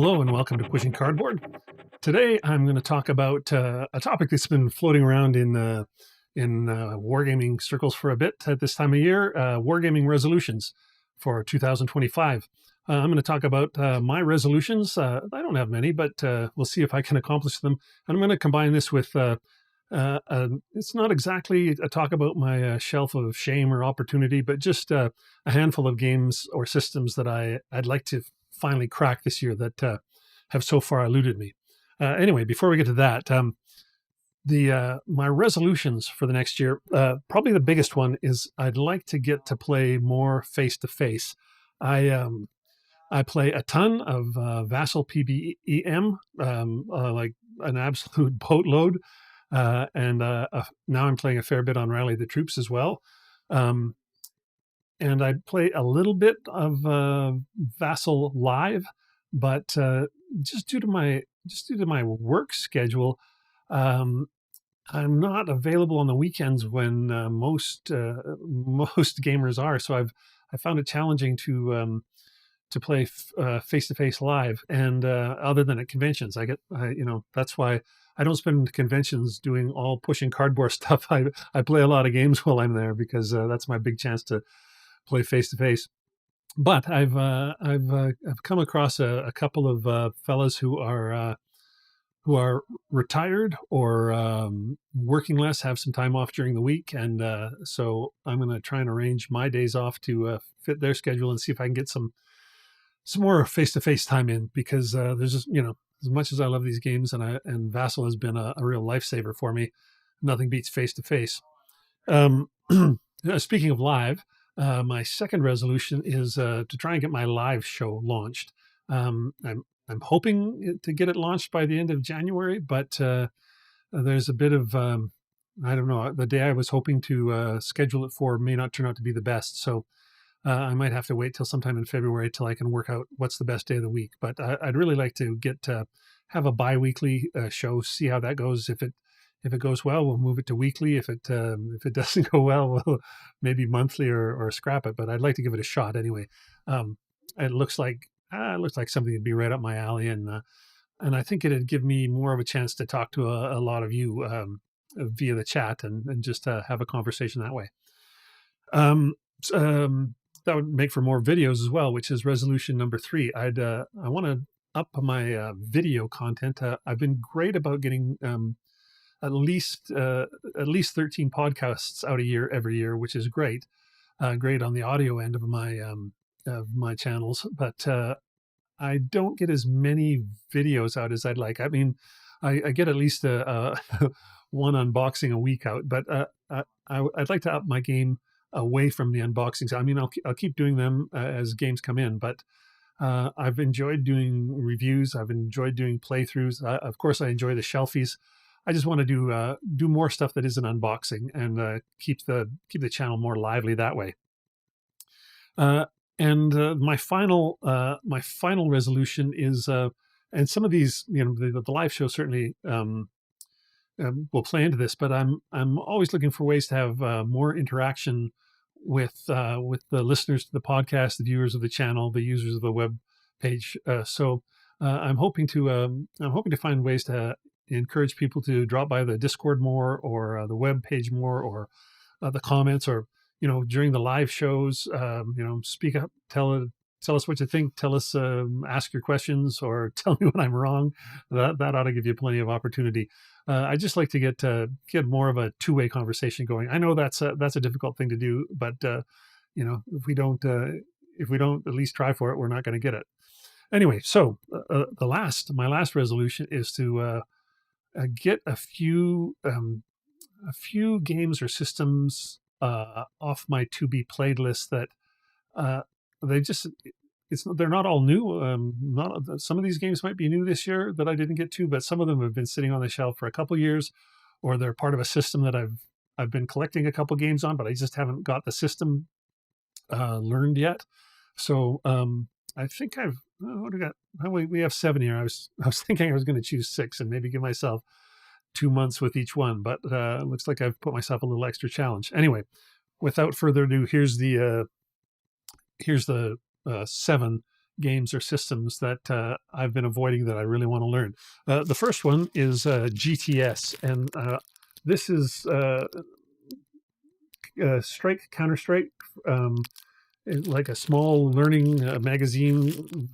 Hello and welcome to Pushing Cardboard. Today I'm going to talk about a topic that's been floating around in wargaming circles for a bit at this time of year: wargaming resolutions for 2025. I'm going to talk about my resolutions. I don't have many, but we'll see if I can accomplish them. And I'm going to combine this with it's not exactly a talk about my shelf of shame or opportunity, but just a handful of games or systems that I'd like to finally crack this year that have so far eluded me. Anyway, before we get to that, my resolutions for the next year, probably the biggest one is I'd like to get to play more face to face. I play a ton of Vassal PBEM, like an absolute boatload. And now I'm playing a fair bit on Rally the Troops as well. And I play a little bit of Vassal live, but just due to my work schedule, I'm not available on the weekends when most gamers are. So I found it challenging to play face to face live, and other than at conventions, that's why I don't spend conventions doing all pushing cardboard stuff. I play a lot of games while I'm there because that's my big chance to play face to face. But I've come across a couple of fellas who are retired or working less, have some time off during the week, and so I'm going to try and arrange my days off to fit their schedule and see if I can get some more face-to-face time in, because there's just, as much as I love these games and Vassal has been a real lifesaver for me, nothing beats face-to-face. Speaking of live, my second resolution is to try and get my live show launched. I'm hoping to get it launched by the end of January, but there's a bit of I don't know. The day I was hoping to schedule it for may not turn out to be the best, so I might have to wait till sometime in February till I can work out what's the best day of the week. But I'd really like to have a bi-weekly show, see how that goes. If it goes well, we'll move it to weekly. If it doesn't go well, we'll maybe monthly or scrap it. But I'd like to give it a shot anyway. It looks like something that'd be right up my alley, and I think it'd give me more of a chance to talk to a lot of you via the chat and just have a conversation that way. That would make for more videos as well, which is resolution number 3. I want to up my video content. I've been great about getting at least 13 podcasts out a year every year, which is great. Great on the audio end of my channels, but I don't get as many videos out as I'd like. I mean, I get at least one unboxing a week out, but I'd like to up my game away from the unboxings. I mean, I'll keep doing them as games come in, but I've enjoyed doing reviews. I've enjoyed doing playthroughs. Of course, I enjoy the shelfies. I just want to do more stuff that isn't unboxing and keep the channel more lively that way. And my final resolution is, and some of these, the live show certainly will play into this, but I'm always looking for ways to have more interaction with the listeners to the podcast, the viewers of the channel, the users of the web page. So I'm hoping to find ways to encourage people to drop by the Discord more, or the web page more, or the comments, or during the live shows, speak up, tell us what you think, tell us, ask your questions, or tell me when I'm wrong. That ought to give you plenty of opportunity. I just like to get more of a two-way conversation going. I know that's a difficult thing to do, but if we don't at least try for it, we're not going to get it. Anyway, so my last resolution is to get a few games or systems off my to be played list that they're not all new. Some of these games might be new this year that I didn't get to, but some of them have been sitting on the shelf for a couple of years, or they're part of a system that I've been collecting a couple games on, but I just haven't got the system learned yet. So I think we have 7 here. I was thinking I was going to choose 6 and maybe give myself 2 months with each one, but looks like I've put myself a little extra challenge. Anyway, without further ado, here's the 7 games or systems that I've been avoiding that I really want to learn. The first one is GTS, and this is Strike Counter Strike, like a small learning magazine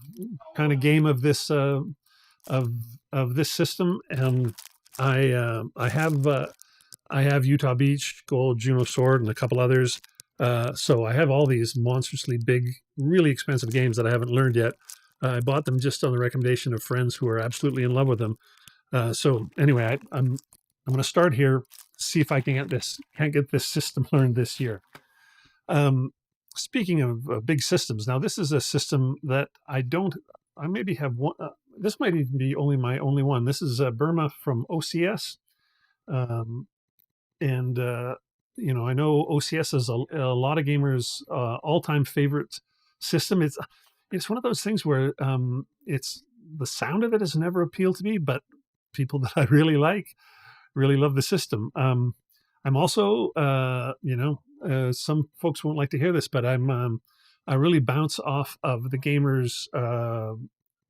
kind of game of this of this system. And I have Utah Beach, Gold, Juno Sword, and a couple others. So I have all these monstrously big, really expensive games that I haven't learned yet. I bought them just on the recommendation of friends who are absolutely in love with them. So anyway, I'm going to start here, see if I can't get this system learned this year. Speaking of big systems, now this is a system that I maybe have one. This might even be my only one. This is Burma from OCS. Um, and I know OCS is a lot of gamers' all-time favorite system. It's one of those things where it's the sound of it has never appealed to me, but people that I really like really love the system. I'm also, some folks won't like to hear this, but I really bounce off of the gamers'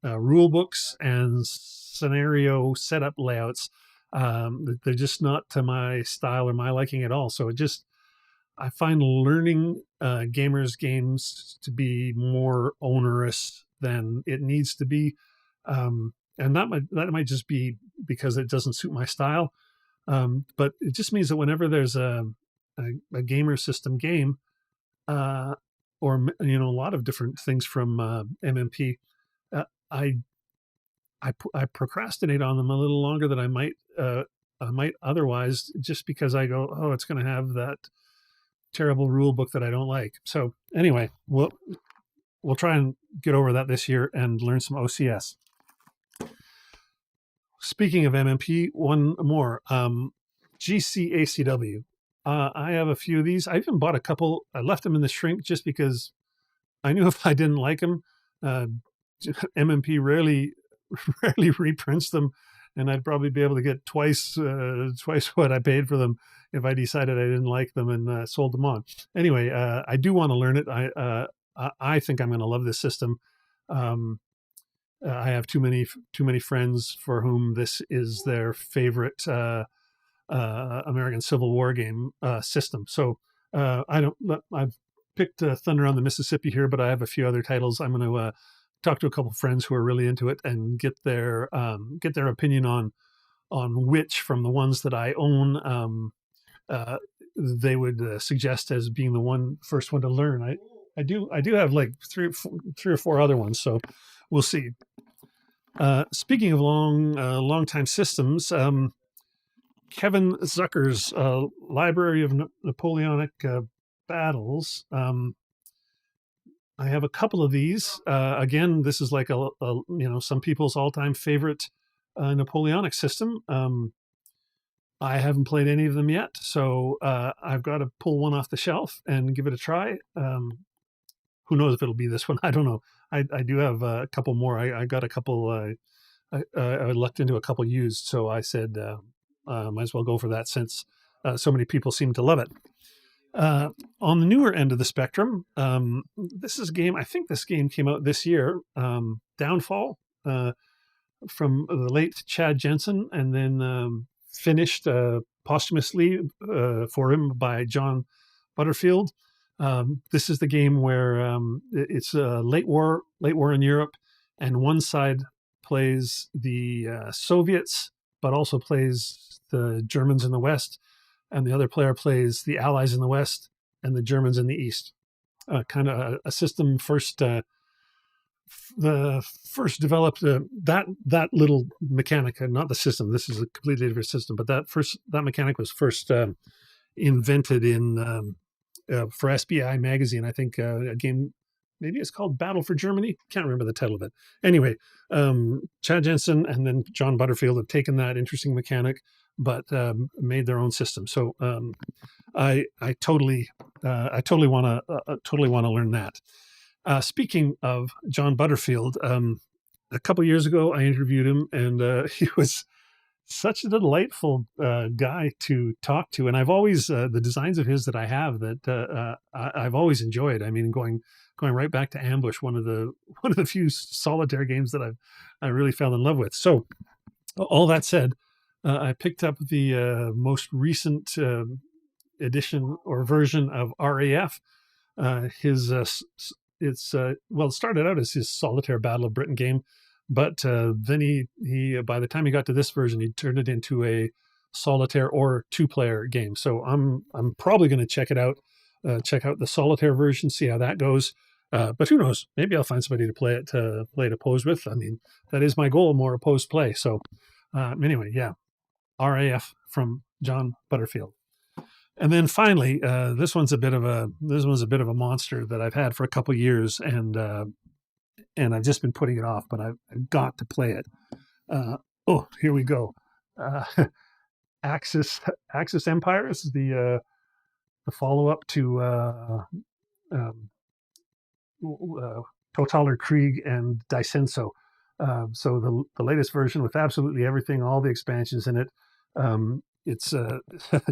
rule books and scenario setup layouts. They're just not to my style or my liking at all. So I find learning gamers' games to be more onerous than it needs to be. And that might just be because it doesn't suit my style. But it just means that whenever there's a gamer system game, or a lot of different things from MMP, uh, I I procrastinate on them a little longer than I might otherwise, just because I go, oh, it's going to have that terrible rule book that I don't like. So anyway, we'll try and get over that this year and learn some OCS. Speaking of MMP, one more. GCACW. I have a few of these. I even bought a couple. I left them in the shrink just because I knew if I didn't like them, MMP rarely reprints them, and I'd probably be able to get twice what I paid for them if I decided I didn't like them and sold them on. Anyway, I do want to learn it. I think I'm going to love this system. I have too many friends for whom this is their favorite American Civil War game system. So I've picked Thunder on the Mississippi here, but I have a few other titles. I'm going to talk to a couple of friends who are really into it and get their opinion on which from the ones that I own they would suggest as being the first one to learn. I do have like three or four other ones, so we'll see. Speaking of long time systems, Kevin Zucker's Library of Napoleonic Battles. I have a couple of these. Again, this is like some people's all-time favorite Napoleonic system. I haven't played any of them yet, so I've got to pull one off the shelf and give it a try. Who knows if it'll be this one? I don't know. I do have a couple more. I got a couple. I lucked into a couple used, so I said might as well go for that since so many people seem to love it. On the newer end of the spectrum, this is a game. I think this game came out this year. Downfall from the late Chad Jensen, and then finished posthumously for him by John Butterfield. This is the game where it's late war in Europe, and one side plays the Soviets, but also plays the Germans in the West, and the other player plays the Allies in the West and the Germans in the East. Kind of a system first developed that little mechanic, not the system. This is a completely different system, but that mechanic was first invented in for SBI magazine. I think a game, maybe it's called Battle for Germany. Can't remember the title of it. Anyway, Chad Jensen and then John Butterfield have taken that interesting mechanic, but made their own system. So I totally want to learn that. Speaking of John Butterfield, a couple years ago I interviewed him, and such a delightful guy to talk to, and I've always the designs of his that I have that I've always enjoyed. I mean, going right back to Ambush, one of the one of the few solitaire games that I really fell in love with. So all that said, I picked up the most recent edition or version of RAF. His it's well, it started out as his solitaire Battle of Britain game, but then he by the time he got to this version, he turned it into a solitaire or two-player game. So I'm probably going to check out the solitaire version, see how that goes. But who knows? Maybe I'll find somebody to play it opposed with. I mean, that is my goal, more opposed play. So anyway, yeah, RAF from John Butterfield. And then finally, this one's a bit of a monster that I've had for a couple years, and I've just been putting it off, but I've got to play it. Oh, here we go. Uh, Axis Empires, the follow up to um, Totaler Krieg and Daisenso. So the latest version with absolutely everything, all the expansions in it. It's a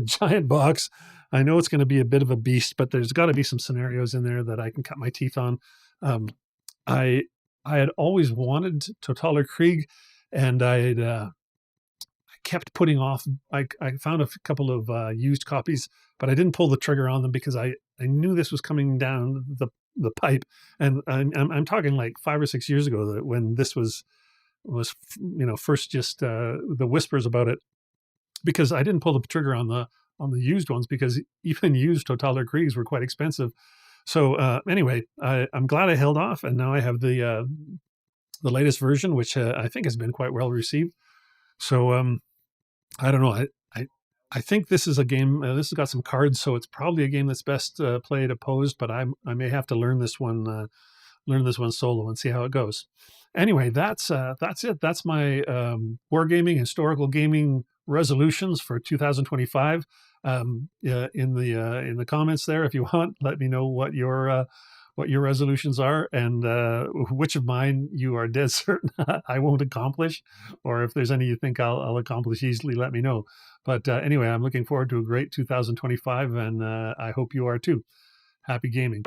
giant box. I know it's going to be a bit of a beast, but there's got to be some scenarios in there that I can cut my teeth on. Um, I I had always wanted Totaler Krieg, and I kept putting off. I found a couple of used copies, but I didn't pull the trigger on them because I knew this was coming down the pipe, and I'm talking like 5 or 6 years ago that when this was first just the whispers about it, because I didn't pull the trigger on the used ones because even used Totaler Kriegs were quite expensive. So anyway, I'm glad I held off, and now I have the latest version, which I think has been quite well received. So I don't know. I think this is a game. This has got some cards, so it's probably a game that's best played opposed. But I may have to learn this one solo and see how it goes. Anyway, that's it. That's my wargaming historical gaming resolutions for 2025. In the comments there, if you want, let me know what your resolutions are, and which of mine you are dead certain I won't accomplish, or if there's any you think I'll accomplish easily, let me know. But anyway, I'm looking forward to a great 2025, and I hope you are too. Happy gaming.